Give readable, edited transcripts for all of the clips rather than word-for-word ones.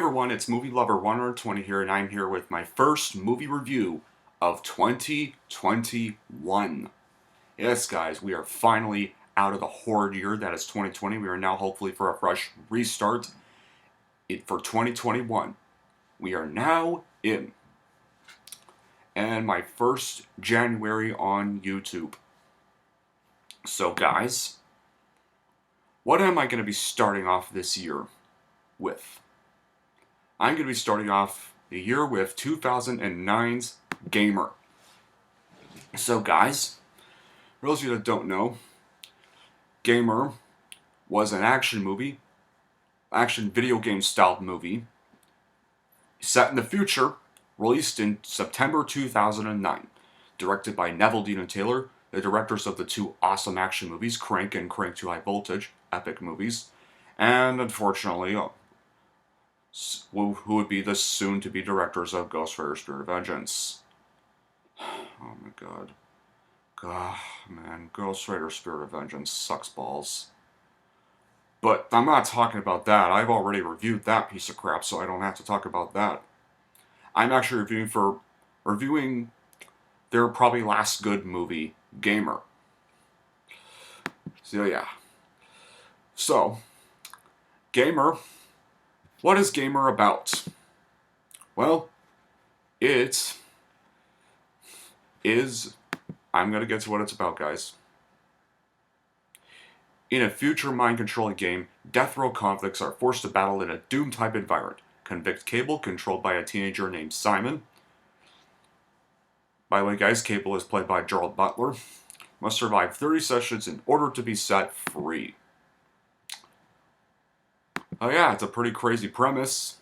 everyone, it's Movie Lover 120 here, and I'm here with my first movie review of 2021. Yes, guys, we are finally out of the horrid year that is 2020. We are now hopefully for a fresh restart for 2021. We are now in. And my first January on YouTube. So, guys, what am I going to be starting off this year with? I'm going to be starting off the year with 2009's Gamer. So, guys, for those of you that don't know, Gamer was an action video game styled movie, set in the future, released in September 2009, directed by Neville Dean and Taylor, the directors of the two awesome action movies, Crank and Crank 2 High Voltage, epic movies, and unfortunately, who would be the soon-to-be directors of Ghost Rider Spirit of Vengeance. Oh my god. God, man, Ghost Rider Spirit of Vengeance sucks balls. But I'm not talking about that. I've already reviewed that piece of crap, so I don't have to talk about that. I'm actually reviewing their probably last good movie, Gamer. So yeah. So, Gamer. What is Gamer about? Well, it is... I'm going to get to what it's about, guys. In a future mind-controlling game, death row convicts are forced to battle in a Doom-type environment. Convict Cable, controlled by a teenager named Simon. By the way, guys, Cable is played by Gerald Butler. Must survive 30 sessions in order to be set free. Oh yeah, it's a pretty crazy premise.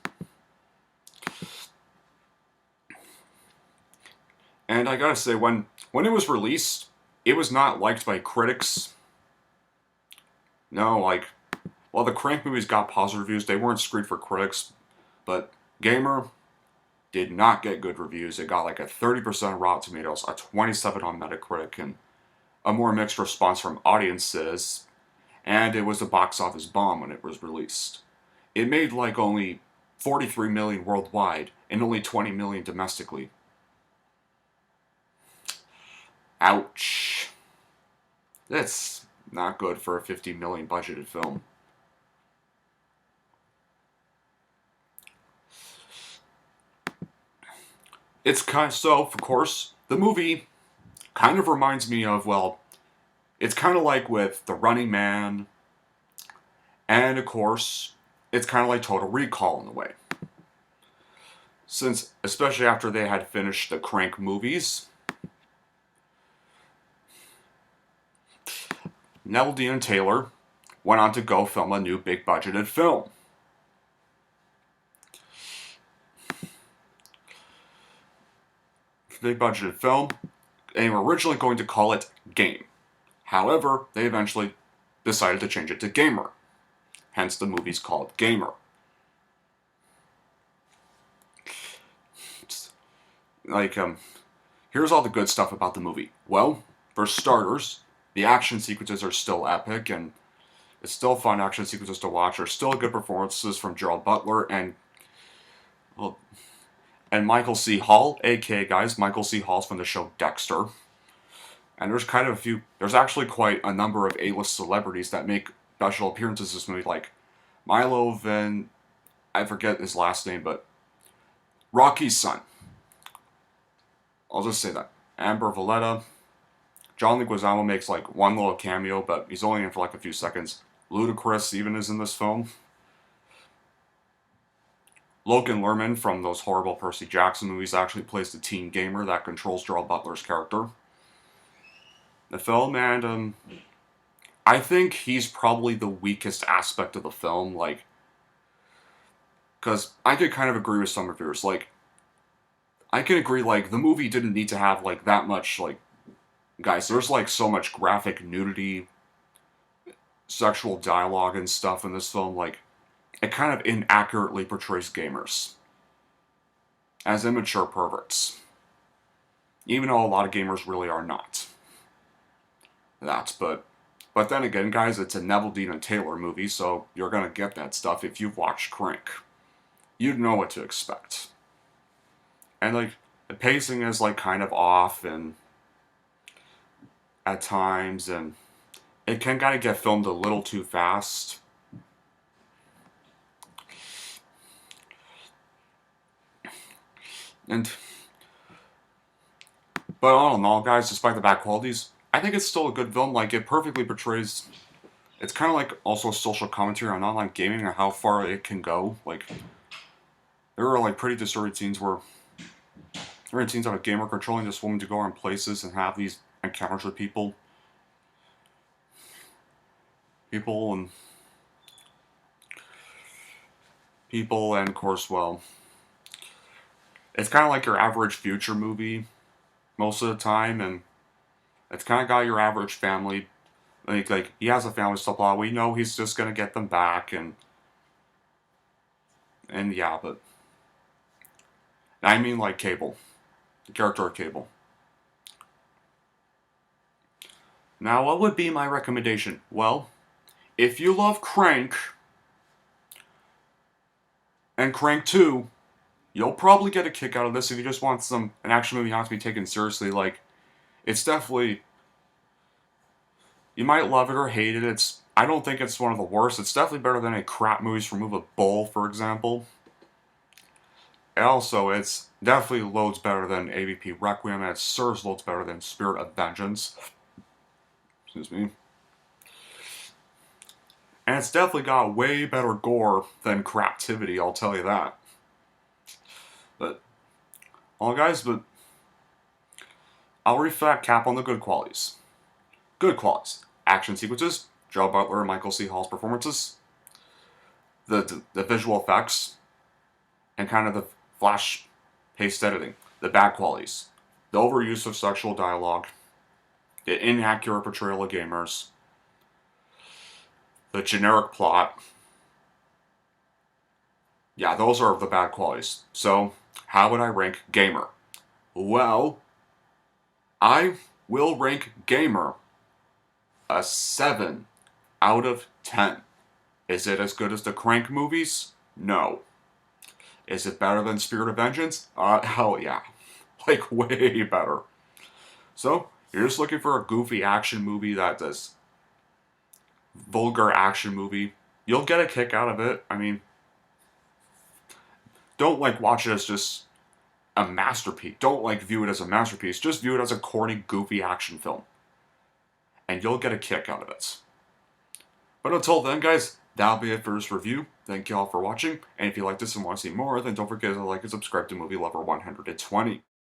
And I gotta say, when it was released, it was not liked by critics. No, while the Crank movies got positive reviews, they weren't screened for critics. But Gamer did not get good reviews. It got like a 30% Rotten Tomatoes, a 27 on Metacritic, and a more mixed response from audiences. And it was a box office bomb when it was released. It made like only 43 million worldwide and only 20 million domestically. Ouch. That's not good for a 50 million budgeted film. It's kind of, so, of course, the movie kind of reminds me of, well, it's kind of like with The Running Man, and of course, it's kind of like Total Recall in a way. Since, especially after they had finished the Crank movies, Neville Dean and Taylor went on to go film a new big-budgeted film. Big-budgeted film. They were originally going to call it Game. However, they eventually decided to change it to Gamer. Hence, the movie's called Gamer. Here's all the good stuff about the movie. Well, for starters, the action sequences are still epic, and it's still fun action sequences to watch. There's still good performances from Gerald Butler and Michael C. Hall, aka, guys, Michael C. Hall's from the show Dexter. And there's actually quite a number of A-list celebrities that make special appearances in this movie, like Milo Van, I forget his last name, but Rocky's son. I'll just say that. Amber Valletta. John Leguizamo makes like one little cameo, but he's only in for like a few seconds. Ludacris even is in this film. Logan Lerman from those horrible Percy Jackson movies actually plays the teen gamer that controls Gerald Butler's character. The film, and I think he's probably the weakest aspect of the film, because I could kind of agree with some reviewers, I can agree, the movie didn't need to have, that much, guys, there's, so much graphic nudity, sexual dialogue and stuff in this film, it kind of inaccurately portrays gamers as immature perverts. Even though a lot of gamers really are not. But then again, guys, it's a Neville Dean and Taylor movie, so you're gonna get that stuff if you've watched Crank. you'd know what to expect. And like the pacing is like kind of off and at times, and it can kind of get filmed a little too fast. And but all in all, guys, despite the bad qualities, I think it's still a good film. Like it perfectly portrays. It's kind of like also a social commentary on online gaming and how far it can go. Like there are like pretty disturbing scenes where there are scenes of a gamer controlling this woman to go on places and have these encounters with people and of course, well, it's kind of like your average future movie most of the time, and it's kind of got your average family. Like he has a family stuff. Blah. We know he's just gonna get them back, and yeah, but I mean like Cable, the character of Cable. Now, what would be my recommendation? Well, if you love Crank and Crank 2, you'll probably get a kick out of this if you just want an action movie not to be taken seriously. Like, it's definitely, you might love it or hate it. I don't think it's one of the worst. It's definitely better than a crap movies Remove a Bull, for example. And also, it's definitely loads better than AVP Requiem, and it serves loads better than Spirit of Vengeance. Excuse me. And it's definitely got way better gore than Craptivity, I'll tell you that. But, well guys, I'll reflect cap on the good qualities. Good qualities. Action sequences, Gerald Butler and Michael C. Hall's performances, the visual effects, and kind of the flash-paced editing. The bad qualities. The overuse of sexual dialogue, the inaccurate portrayal of gamers, the generic plot. Yeah, those are the bad qualities. So, how would I rank Gamer? Well, I will rank Gamer a 7 out of 10. Is it as good as the Crank movies? No. Is it better than Spirit of Vengeance? Hell yeah. Like, way better. So, you're just looking for a goofy action movie that does vulgar action movie. You'll get a kick out of it. I mean, don't like watch it as just a masterpiece. Don't like view it as a masterpiece. Just view it as a corny, goofy action film. And you'll get a kick out of it. But until then, guys, that'll be it for this review. Thank you all for watching. And if you like this and want to see more, then don't forget to like and subscribe to Movie Lover 120.